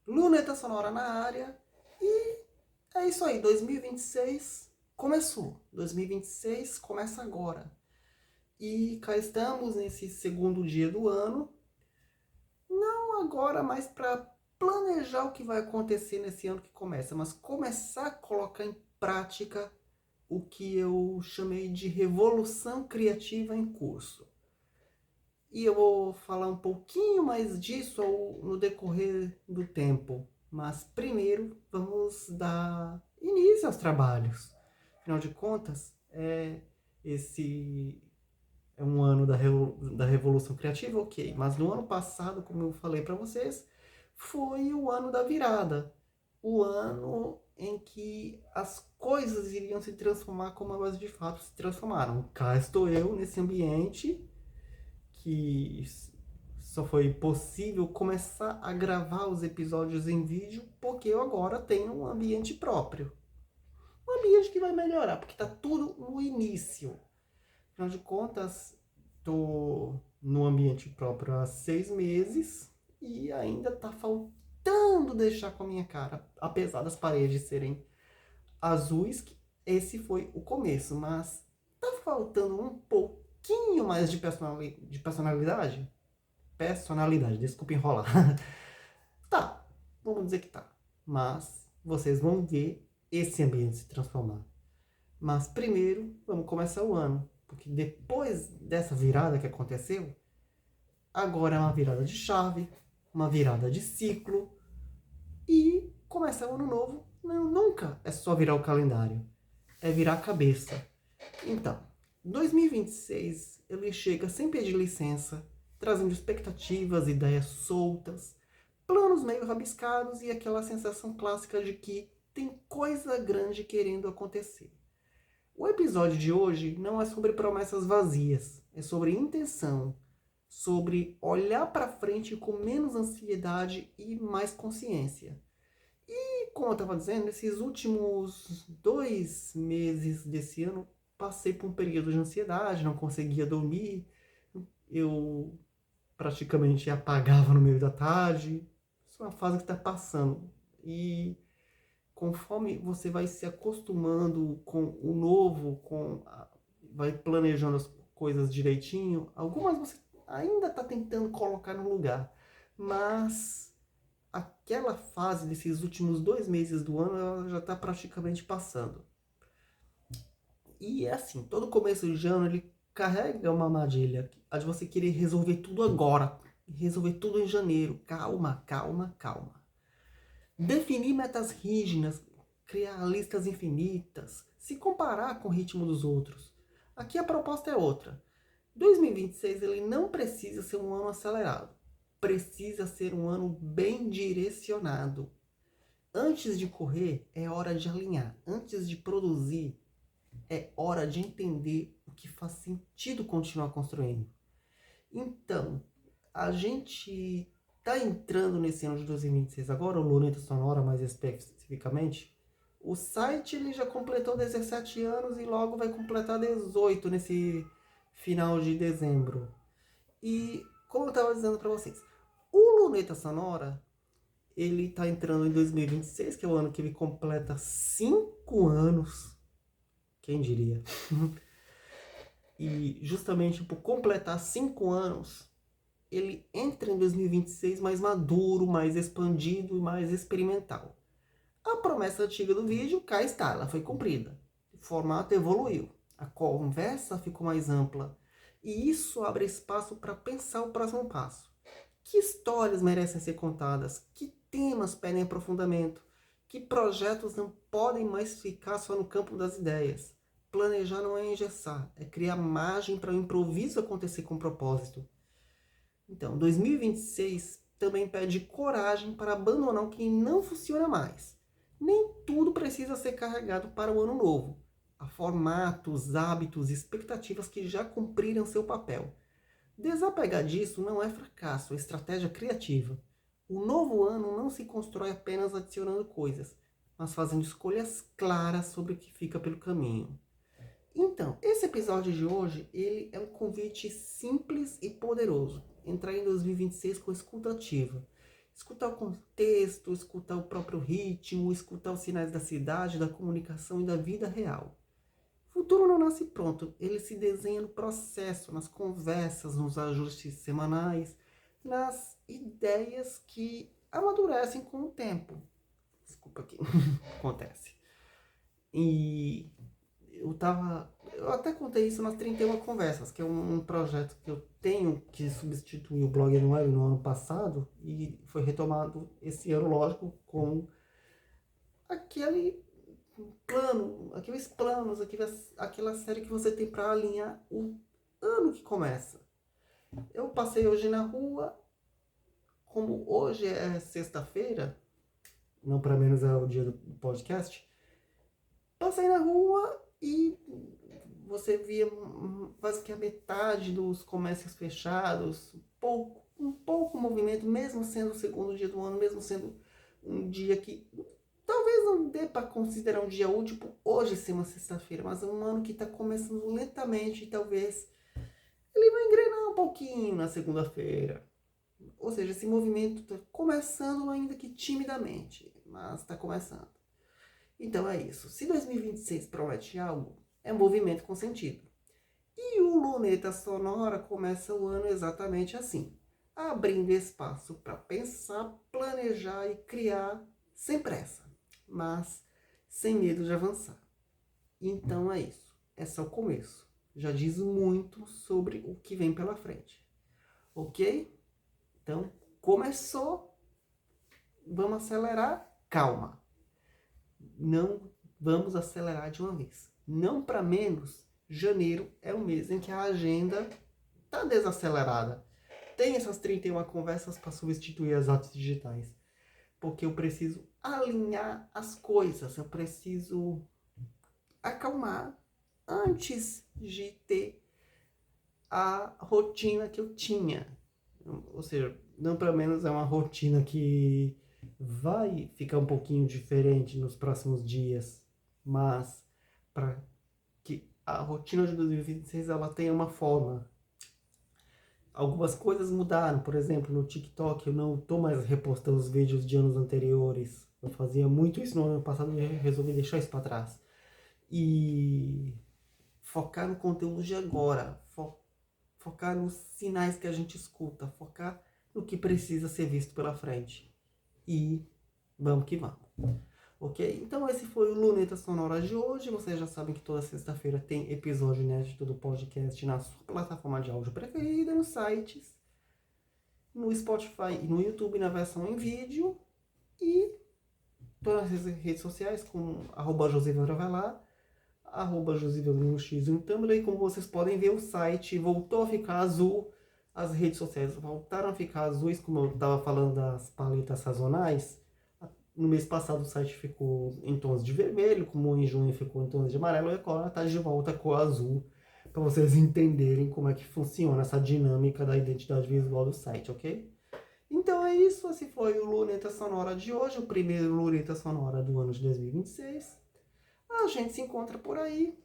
Luneta Sonora na área. E é isso aí, 2026 começou. 2026 começa agora. E cá estamos nesse segundo dia do ano. Não agora mais para planejar o que vai acontecer nesse ano que começa, mas começar a colocar em prática o que eu chamei de revolução criativa em curso. E eu vou falar um pouquinho mais disso no decorrer do tempo. Mas primeiro vamos dar início aos trabalhos. Afinal de contas, esse é um ano da Revolução Criativa, ok. Mas no ano passado, como eu falei para vocês, foi o ano da virada. O ano em que as coisas iriam se transformar como elas de fato se transformaram. Cá estou eu nesse ambiente que só foi possível começar a gravar os episódios em vídeo porque eu agora tenho um ambiente próprio. Um ambiente que vai melhorar, porque está tudo no início. Afinal de contas, estou no ambiente próprio há 6 meses e ainda está faltando deixar com a minha cara, apesar das paredes serem azuis, que esse foi o começo, mas está faltando um pouquinho mais de personalidade. Personalidade, desculpa enrolar. Tá, vamos dizer que tá. Mas vocês vão ver esse ambiente se transformar. Mas primeiro, vamos começar o ano. Porque depois dessa virada que aconteceu, agora é uma virada de chave, uma virada de ciclo. E começar o ano novo nunca é só virar o calendário. É virar a cabeça. Então, 2026 ele chega sem pedir licença, trazendo expectativas, ideias soltas, planos meio rabiscados e aquela sensação clássica de que tem coisa grande querendo acontecer. O episódio de hoje não é sobre promessas vazias, é sobre intenção, sobre olhar para frente com menos ansiedade e mais consciência. E como eu estava dizendo, nesses últimos 2 meses desse ano, passei por um período de ansiedade, não conseguia dormir, eu praticamente apagava no meio da tarde. Isso é uma fase que está passando. E conforme você vai se acostumando com o novo, vai planejando as coisas direitinho, algumas você ainda está tentando colocar no lugar. Mas aquela fase desses últimos 2 meses do ano, ela já está praticamente passando. E é assim, todo começo de ano ele carrega uma armadilha, a de você querer resolver tudo agora, resolver tudo em janeiro. Calma, calma, calma. Definir metas rígidas, criar listas infinitas, se comparar com o ritmo dos outros. Aqui a proposta é outra. 2026 ele não precisa ser um ano acelerado. Precisa ser um ano bem direcionado. Antes de correr, é hora de alinhar. Antes de produzir, é hora de entender o que faz sentido continuar construindo. Então, a gente está entrando nesse ano de 2026 agora, o Luneta Sonora mais especificamente. O site ele já completou 17 anos e logo vai completar 18 nesse final de dezembro. E como eu estava dizendo para vocês, o Luneta Sonora ele está entrando em 2026, que é o ano que ele completa 5 anos. Quem diria? E justamente por completar 5 anos, ele entra em 2026 mais maduro, mais expandido e mais experimental. A promessa antiga do vídeo, cá está, ela foi cumprida. O formato evoluiu, a conversa ficou mais ampla e isso abre espaço para pensar o próximo passo. Que histórias merecem ser contadas? Que temas pedem aprofundamento? Que projetos não podem mais ficar só no campo das ideias? Planejar não é engessar, é criar margem para o improviso acontecer com propósito. Então, 2026 também pede coragem para abandonar o que não funciona mais. Nem tudo precisa ser carregado para o ano novo. Há formatos, hábitos, expectativas que já cumpriram seu papel. Desapegar disso não é fracasso, é estratégia criativa. O novo ano não se constrói apenas adicionando coisas, mas fazendo escolhas claras sobre o que fica pelo caminho. Então, esse episódio de hoje, ele é um convite simples e poderoso. Entrar em 2026 com escuta ativa. Escutar o contexto, escutar o próprio ritmo, escutar os sinais da cidade, da comunicação e da vida real. O futuro não nasce pronto, ele se desenha no processo, nas conversas, nos ajustes semanais, nas ideias que amadurecem com o tempo. Desculpa aqui, acontece. E eu até contei isso nas 31 Conversas, que é um projeto que eu tenho, que substituiu o blog no web no ano passado e foi retomado esse ano, lógico, com aquele plano, aqueles planos, aquela série que você tem para alinhar o ano que começa. Eu passei hoje na rua, como hoje é sexta-feira, não para menos é o dia do podcast, passei na rua e você via quase que a metade dos comércios fechados, um pouco movimento, mesmo sendo o segundo dia do ano, mesmo sendo um dia que talvez não dê para considerar um dia útil por hoje ser uma sexta-feira, mas é um ano que está começando lentamente e talvez ele vai engrenar um pouquinho na segunda-feira. Ou seja, esse movimento está começando ainda que timidamente, mas está começando. Então é isso. Se 2026 promete algo, é movimento com sentido. E o Luneta Sonora começa o ano exatamente assim, abrindo espaço para pensar, planejar e criar sem pressa, mas sem medo de avançar. Então é isso. É só o começo. Já diz muito sobre o que vem pela frente. Ok? Então, começou. Vamos acelerar? Calma. Não vamos acelerar de uma vez. Não para menos, janeiro é o mês em que a agenda está desacelerada. Tem essas 31 conversas para substituir as artes digitais. Porque eu preciso alinhar as coisas. Eu preciso acalmar antes de ter a rotina que eu tinha. Ou seja, não para menos é uma rotina que vai ficar um pouquinho diferente nos próximos dias, mas para que a rotina de 2026 ela tenha uma forma. Algumas coisas mudaram, por exemplo, no TikTok eu não estou mais repostando os vídeos de anos anteriores. Eu fazia muito isso no ano passado e resolvi deixar isso para trás. E focar no conteúdo de agora, focar nos sinais que a gente escuta, focar no que precisa ser visto pela frente. E vamos que vamos. Ok? Então esse foi o Luneta Sonora de hoje. Vocês já sabem que toda sexta-feira tem episódio inédito do podcast na sua plataforma de áudio preferida, nos sites, no Spotify e no YouTube na versão em vídeo. E todas as redes sociais com @josiveltravelar, @josivelx no Tumblr. E como vocês podem ver, o site voltou a ficar azul. As redes sociais voltaram a ficar azuis, como eu estava falando das paletas sazonais. No mês passado o site ficou em tons de vermelho, como em junho ficou em tons de amarelo, e agora está de volta com azul, para vocês entenderem como é que funciona essa dinâmica da identidade visual do site, ok? Então é isso, esse foi o Luneta Sonora de hoje, o primeiro Luneta Sonora do ano de 2026. A gente se encontra por aí,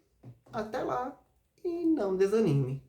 até lá, e não desanime.